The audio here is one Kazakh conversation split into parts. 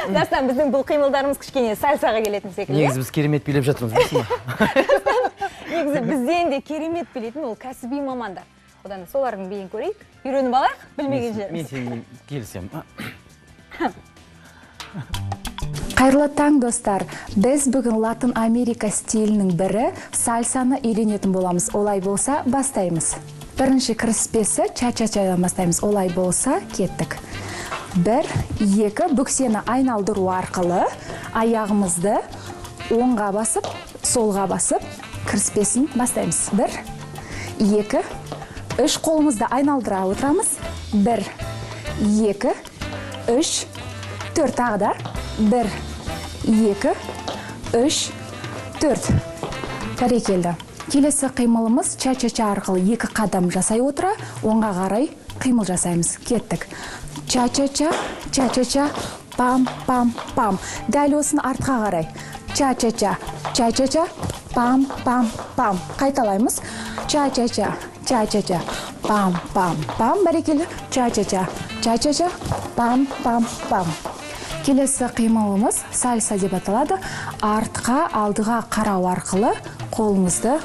Дастан, біздің бұл қимылдарымыз кішкене сальсаға келетін секілді. Негізі біз керемет билеп жатырмыз, дейсің ба? Негізі бізден де керемет билейтін ол кәсіби мамандар. Одан солардың биін көрейік, үйреніп алайық, білмеген жеріміз. Мен сенімен келісем. Қайырлы таң, достар. Біз бүгін Латын Америка стилінің бірі сальсаны үйренетін боламыз. Олай болса, бастаймыз. Бірінші кіріспесі ча-ча-чадан бастаймыз. Олай болса, кеттік. 1, 2, бүксені айналдыру арқылы аяғымызды оңға басып, солға басып, кіріспесін бастаймыз. 1, 2, 3 қолымызды айналдыра отырамыз. 1, 2, 3, 4 тағы да. 1, 2, 3, 4. Бәрекелді. Келесі қимылымыз ча-ча-ча арқылы 2 қадам жасай отыра, оңға қарай қимыл жасаймыз. Кеттік. Ча-ча-ча, ча-ча-ча, пам-пам-пам. Дәл осыны артқа қарай. Ча-ча-ча, ча-ча-ча, пам-пам-пам. Қайталаймыз. Ча-ча-ча, ча-ча-ча, пам-пам-пам. Бәрекелді. Ча-ча-ча, ча-ча-ча, пам-пам-пам. Келесі қимылымыз сальса деп аталады. Артқа, алдыға қарау арқылы қолымызды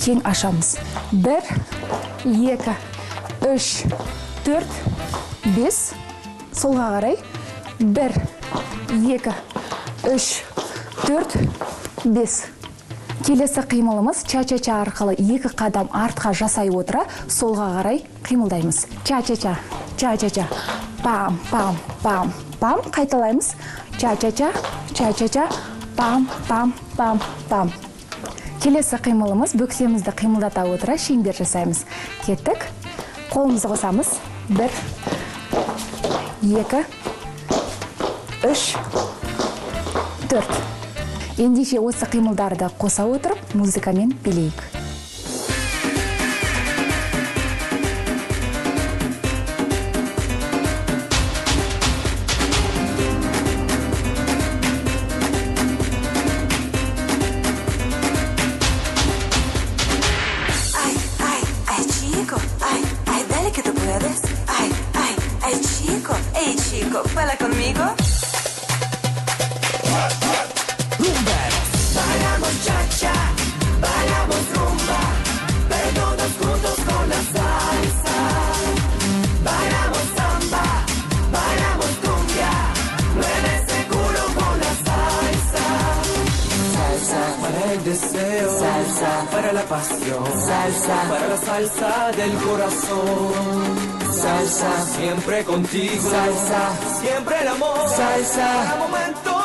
кең ашамыз. 1, 2, 3, 4, 5. Солға қарай. 1, 2, 3, 4, 5. Келесі қимылымыз ча-ча-ча арқылы 2 қадам артқа жасай отыра, солға қарай қимылдаймыз. Ча-ча-ча, ча-ча-ча, пам-пам-пам. Пам, қайталаймыз. Ча-ча-ча, ча-ча-ча, пам-пам-пам-пам. Келесі қимылымыз бөксемізді қимылдата отыра шеңбер жасаймыз. Кеттік. Қолымызды қосамыз. 1, 2, 3, 4. Ендеше осы қимылдарды қоса отырып, музыкамен билейік. Baila conmigo. Bailamos cha-cha, bailamos rumba, pero todos juntos con la salsa. Bailamos samba, bailamos cumbia, mueve ese culo con la salsa. Salsa para el deseo, salsa para la pasión, salsa para la salsa del corazón. Salsa, siempre contigo. Salsa, siempre el amor. Salsa, cada momento.